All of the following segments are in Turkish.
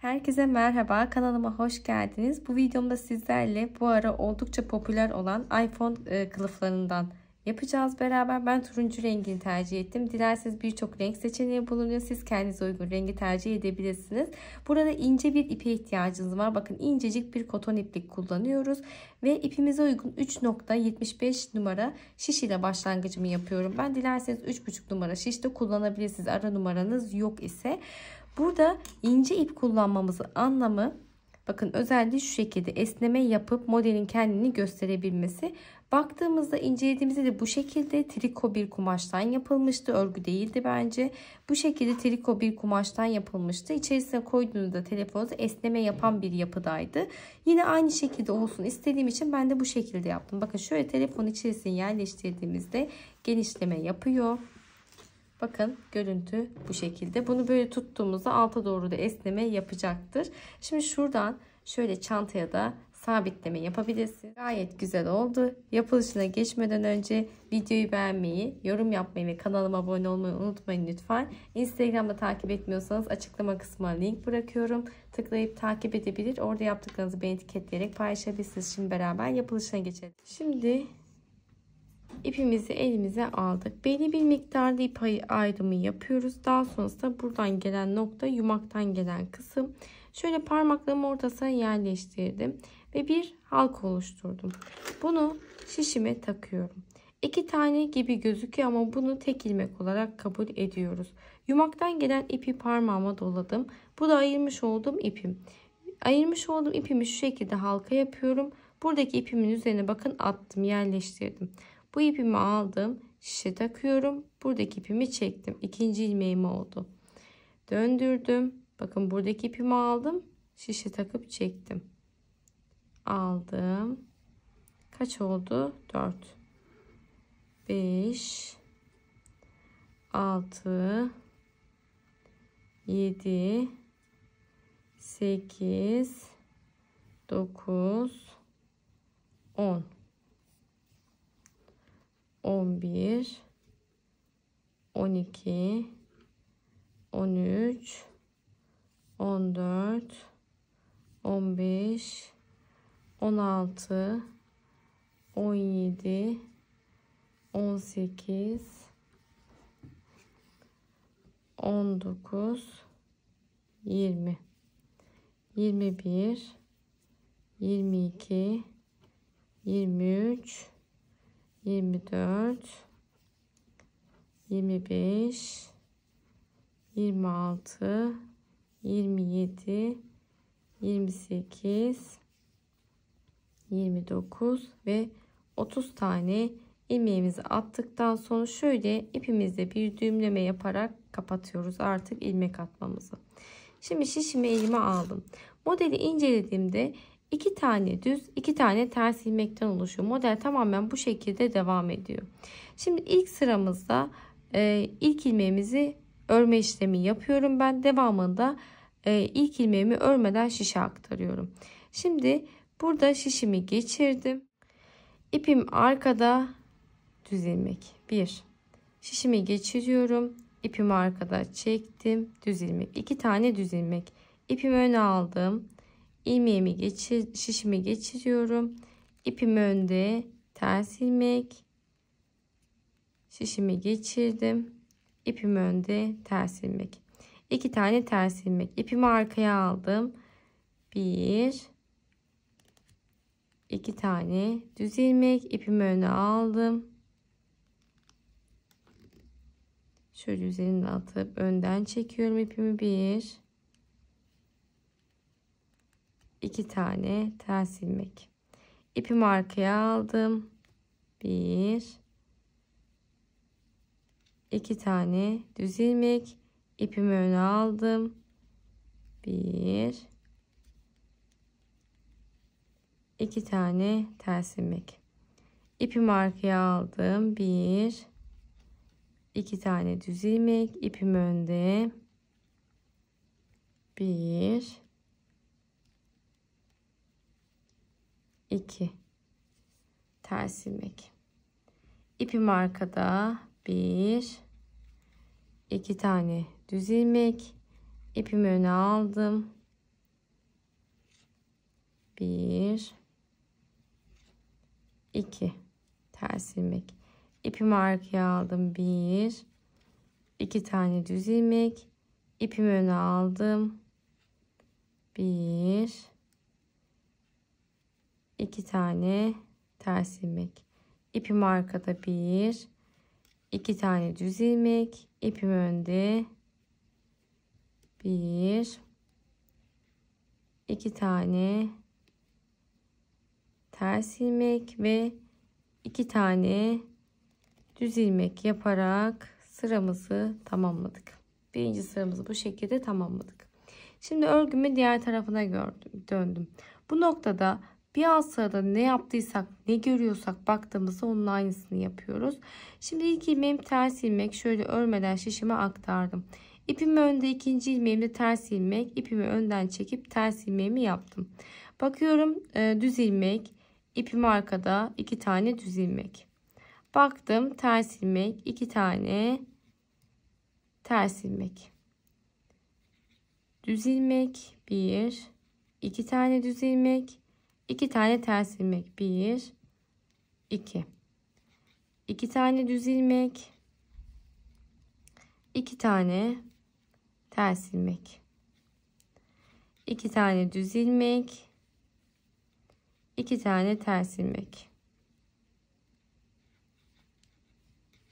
Herkese merhaba, kanalıma hoş geldiniz. Bu videomda sizlerle bu ara oldukça popüler olan iPhone kılıflarından yapacağız beraber. Ben turuncu rengini tercih ettim. Dilerseniz birçok renk seçeneği bulunuyor. Siz kendinize uygun rengi tercih edebilirsiniz. Burada ince bir ipe ihtiyacınız var. Bakın incecik bir koton iplik kullanıyoruz. Ve ipimize uygun 3.75 numara şiş ile başlangıcımı yapıyorum. Ben dilerseniz 3.5 numara şiş de kullanabilirsiniz. Ara numaranız yok ise. Burada ince ip kullanmamızın anlamı, bakın özelliği şu şekilde: esneme yapıp modelin kendini gösterebilmesi. Baktığımızda incelediğimizde de bu şekilde triko bir kumaştan yapılmıştı. Örgü değildi bence. Bu şekilde triko bir kumaştan yapılmıştı. İçerisine koyduğunuzda telefonunuzda esneme yapan bir yapıdaydı. Yine aynı şekilde olsun istediğim için ben de bu şekilde yaptım. Bakın şöyle telefonun içerisine yerleştirdiğimizde genişleme yapıyor. Bakın görüntü bu şekilde. Bunu böyle tuttuğumuzda alta doğru da esneme yapacaktır. Şimdi şuradan şöyle çantaya da sabitleme yapabilirsiniz. Gayet güzel oldu. Yapılışına geçmeden önce videoyu beğenmeyi, yorum yapmayı ve kanalıma abone olmayı unutmayın lütfen. Instagram'da takip etmiyorsanız açıklama kısmına link bırakıyorum. Tıklayıp takip edebilir. Orada yaptıklarınızı beni etiketleyerek paylaşabilirsiniz. Şimdi beraber yapılışına geçelim. Şimdi İpimizi elimize aldık. Belli bir miktarda ip ayrımı yapıyoruz. Daha sonrasında buradan gelen nokta yumaktan gelen kısım. Şöyle parmaklarımı ortasına yerleştirdim ve bir halka oluşturdum. Bunu şişime takıyorum. 2 tane gibi gözüküyor ama bunu tek ilmek olarak kabul ediyoruz. Yumaktan gelen ipi parmağıma doladım. Bu da ayırmış olduğum ipim. Ayırmış olduğum ipimi şu şekilde halka yapıyorum. Buradaki ipimin üzerine bakın attım, yerleştirdim. Bu ipimi aldım, şişe takıyorum. Buradaki ipimi çektim. İkinci ilmeğim oldu. Döndürdüm. Bakın buradaki ipimi aldım, şişe takıp çektim. Aldım. Kaç oldu? 4, 5, 6, 7, 8, 9, 10. 11, 12, 13, 14, 15, 16, 17, 18, 19, 20, 21, 22, 23, 24, 25, 26, 27, 28, 29 ve 30 tane ilmeğimizi attıktan sonra şöyle ipimizde bir düğümleme yaparak kapatıyoruz artık ilmek atmamızı. Şimdi şişimi elime aldım. Modeli incelediğimde 2 tane düz, 2 tane ters ilmekten oluşuyor. Model tamamen bu şekilde devam ediyor. Şimdi ilk sıramızda ilk ilmeğimizi örme işlemi yapıyorum. Ben devamında ilk ilmeğimi örmeden şişe aktarıyorum. Şimdi burada şişimi geçirdim. İpim arkada, düz ilmek 1. Şişimi geçiriyorum. İpimi arkada çektim. Düz ilmek. 2 tane düz ilmek. İpimi öne aldım. İlmeğimi şişimi geçiriyorum. İpim önde, ters ilmek. Şişimi geçirdim. İpim önde, ters ilmek. 2 tane ters ilmek. İpimi arkaya aldım. 1, 2 tane düz ilmek. İpimi öne aldım. Şöyle üzerine atıp önden çekiyorum ipimi. 1, 2 tane ters ilmek. İpimi arkaya aldım. 1, 2 tane düz ilmek. İpimi öne aldım. 1, 2 tane ters ilmek. İpimi arkaya aldım. 1, 2 tane düz ilmek. İpim önde. 1, 2 ters ilmek. İpim arkada. 1, 2 tane düz ilmek. İpimi öne aldım. 1 2 ters ilmek. İpimi arkaya aldım. 1 2 tane düz ilmek. İpimi öne aldım. 1 2 tane ters ilmek. İpim arkada. 1 2 tane düz ilmek. İpim önde. 1 2 tane ters ilmek ve 2 tane düz ilmek yaparak sıramızı tamamladık. Birinci sıramızı bu şekilde tamamladık. Şimdi örgümün diğer tarafına döndüm. Bu noktada bir alt sırada ne yaptıysak, ne görüyorsak baktığımızda onun aynısını yapıyoruz. Şimdi ilk ilmeğim ters ilmek, şöyle örmeden şişime aktardım. İpimi önde, ikinci ilmeğimde ters ilmek, ipimi önden çekip ters ilmeğimi yaptım. Bakıyorum düz ilmek, ipim arkada, 2 tane düz ilmek. Baktım ters ilmek, 2 tane ters ilmek. Düz ilmek, 1 2 tane düz ilmek, 2 tane ters ilmek. 1 2 2 tane düz ilmek, 2 tane ters ilmek, 2 tane düz ilmek, 2 tane ters ilmek,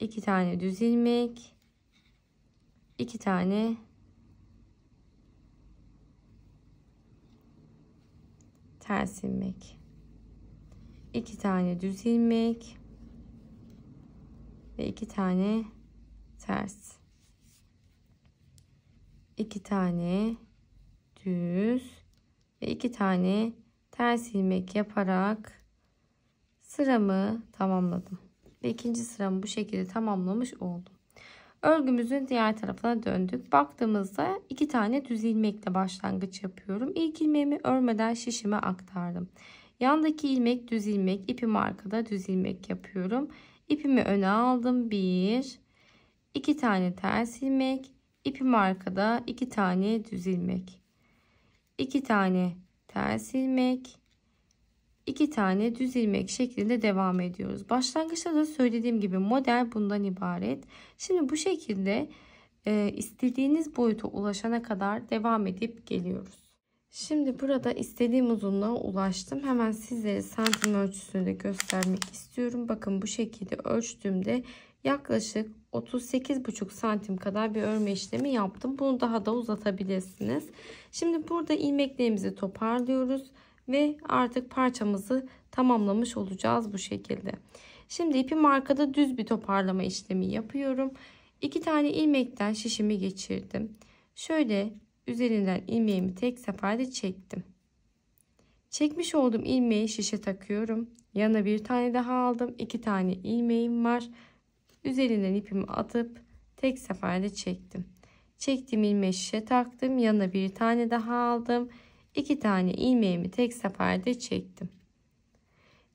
2 tane düz ilmek, 2 tane ters ilmek, 2 tane düz ilmek ve 2 tane ters, 2 tane düz ve 2 tane ters ilmek yaparak sıramı tamamladım ve ikinci sıramı bu şekilde tamamlamış oldum. Örgümüzün diğer tarafına döndük. Baktığımızda 2 tane düz ilmekle başlangıç yapıyorum. İlk ilmeğimi örmeden şişime aktardım. Yandaki ilmek düz ilmek, ipim arkada düz ilmek yapıyorum. İpimi öne aldım. 1 2 tane ters ilmek, ipim arkada, 2 tane düz ilmek, 2 tane ters ilmek, 2 tane düz ilmek şeklinde devam ediyoruz. Başlangıçta da söylediğim gibi model bundan ibaret. Şimdi bu şekilde istediğiniz boyuta ulaşana kadar devam edip geliyoruz. Şimdi burada istediğim uzunluğa ulaştım. Hemen sizlere santim ölçüsünü de göstermek istiyorum. Bakın bu şekilde ölçtüğümde yaklaşık 38,5 santim kadar bir örme işlemi yaptım. Bunu daha da uzatabilirsiniz. Şimdi burada ilmeklerimizi toparlıyoruz ve artık parçamızı tamamlamış olacağız bu şekilde. Şimdi ipim arkada düz bir toparlama işlemi yapıyorum. 2 tane ilmekten şişimi geçirdim. Şöyle üzerinden ilmeğimi tek seferde çektim. Çekmiş olduğum ilmeği şişe takıyorum. Yanına bir tane daha aldım. 2 tane ilmeğim var. Üzerinden ipimi atıp tek seferde çektim. Çektiğim ilmeği şişe taktım. Yanına bir tane daha aldım. 2 tane ilmeğimi tek seferde çektim.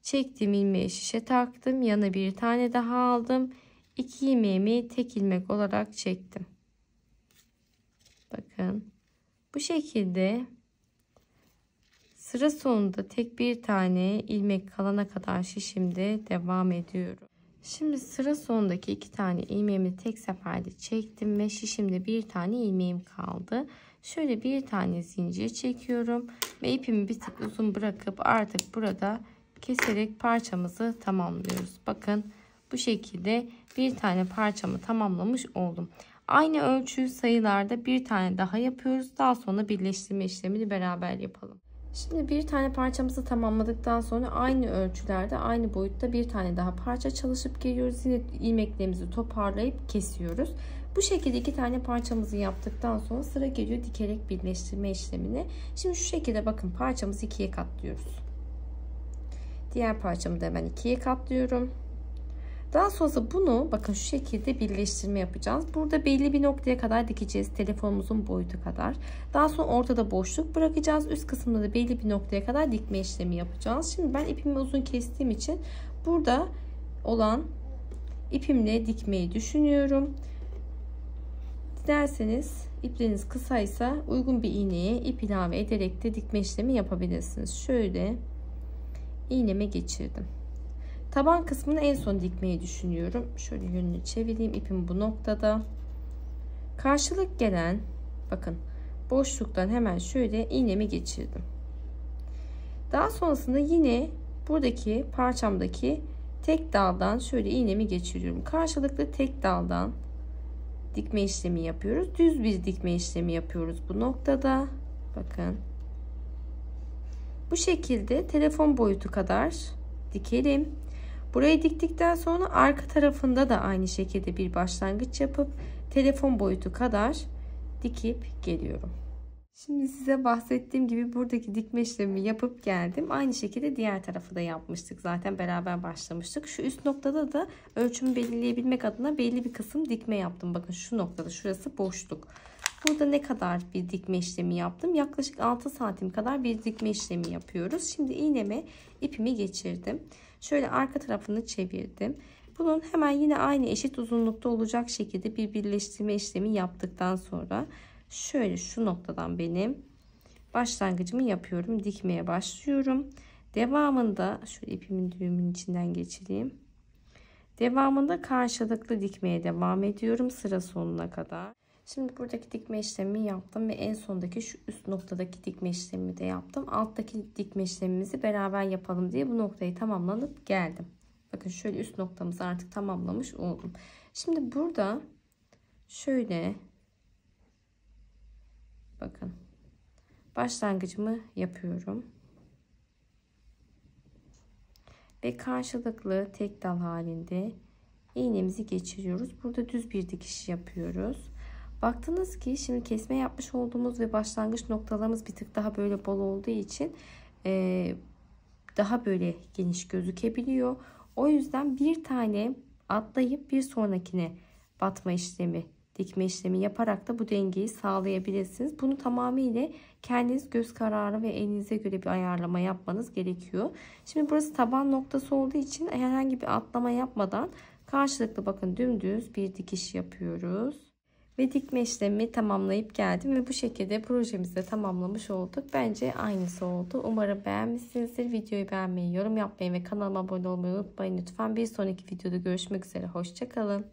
Çektiğim ilmeği şişe taktım. Yanına bir tane daha aldım. 2 ilmeğimi tek ilmek olarak çektim. Bakın bu şekilde sıra sonunda tek bir tane ilmek kalana kadar şişimde devam ediyorum. Şimdi sıra sonundaki 2 tane ilmeğimi tek seferde çektim ve şişimde bir tane ilmeğim kaldı. Şöyle bir tane zincir çekiyorum ve ipimi bir tık uzun bırakıp artık burada keserek parçamızı tamamlıyoruz. Bakın bu şekilde bir tane parçamı tamamlamış oldum. Aynı ölçü sayılarda bir tane daha yapıyoruz. Daha sonra birleştirme işlemini beraber yapalım. Şimdi bir tane parçamızı tamamladıktan sonra aynı ölçülerde aynı boyutta bir tane daha parça çalışıp geliyoruz. Yine ilmeklerimizi toparlayıp kesiyoruz. Bu şekilde 2 tane parçamızı yaptıktan sonra sıra geliyor dikerek birleştirme işlemine. Şimdi şu şekilde bakın parçamızı 2'ye katlıyoruz. Diğer parçamı da hemen 2'ye katlıyorum. Daha sonra bunu bakın şu şekilde birleştirme yapacağız. Burada belli bir noktaya kadar dikeceğiz. Telefonumuzun boyutu kadar. Daha sonra ortada boşluk bırakacağız. Üst kısımda da belli bir noktaya kadar dikme işlemi yapacağız. Şimdi ben ipimi uzun kestiğim için burada olan ipimle dikmeyi düşünüyorum. İsterseniz ipleriniz kısaysa uygun bir iğneye ip ilave ederek de dikme işlemi yapabilirsiniz. Şöyle iğneme geçirdim. Taban kısmını en son dikmeyi düşünüyorum. Şöyle yönünü çevireyim. İpim bu noktada. Karşılık gelen bakın boşluktan hemen şöyle iğnemi geçirdim. Daha sonrasında yine buradaki parçamdaki tek daldan şöyle iğnemi geçiriyorum. Karşılıklı tek daldan dikme işlemi yapıyoruz. Düz bir dikme işlemi yapıyoruz bu noktada. Bakın. Bu şekilde telefon boyutu kadar dikelim. Burayı diktikten sonra arka tarafında da aynı şekilde bir başlangıç yapıp telefon boyutu kadar dikip geliyorum. Şimdi size bahsettiğim gibi buradaki dikme işlemi yapıp geldim. Aynı şekilde diğer tarafı da yapmıştık. Zaten beraber başlamıştık. Şu üst noktada da ölçümü belirleyebilmek adına belli bir kısım dikme yaptım. Bakın şu noktada şurası boşluk. Burada ne kadar bir dikme işlemi yaptım? Yaklaşık 6 santim kadar bir dikme işlemi yapıyoruz. Şimdi iğneme ipimi geçirdim. Şöyle arka tarafını çevirdim. Bunun hemen yine aynı eşit uzunlukta olacak şekilde bir birleştirme işlemi yaptıktan sonra şöyle şu noktadan benim başlangıcımı yapıyorum. Dikmeye başlıyorum. Devamında şöyle ipimin düğümünün içinden geçireyim. Devamında karşılıklı dikmeye devam ediyorum sıra sonuna kadar. Şimdi buradaki dikme işlemimi yaptım ve en sondaki şu üst noktadaki dikme işlemimi de yaptım. Alttaki dikme işlemimizi beraber yapalım diye bu noktayı tamamlanıp geldim. Bakın şöyle üst noktamızı artık tamamlamış oldum. Şimdi burada şöyle bakın başlangıcımı yapıyorum. Ve karşılıklı tek dal halinde iğnemizi geçiriyoruz. Burada düz bir dikiş yapıyoruz. Baktınız ki şimdi kesme yapmış olduğumuz ve başlangıç noktalarımız bir tık daha böyle bol olduğu için daha böyle geniş gözükebiliyor. O yüzden bir tane atlayıp bir sonrakine batma işlemi, dikme işlemi yaparak da bu dengeyi sağlayabilirsiniz. Bunu tamamıyla kendiniz göz kararı ve elinize göre bir ayarlama yapmanız gerekiyor. Şimdi burası taban noktası olduğu için herhangi bir atlama yapmadan karşılıklı bakın dümdüz bir dikiş yapıyoruz. Ve dikme işlemi tamamlayıp geldim ve bu şekilde projemizi de tamamlamış olduk. Bence aynısı oldu. Umarım beğenmişsinizdir. Videoyu beğenmeyi, yorum yapmayı ve kanalıma abone olmayı unutmayın lütfen. Bir sonraki videoda görüşmek üzere. Hoşça kalın.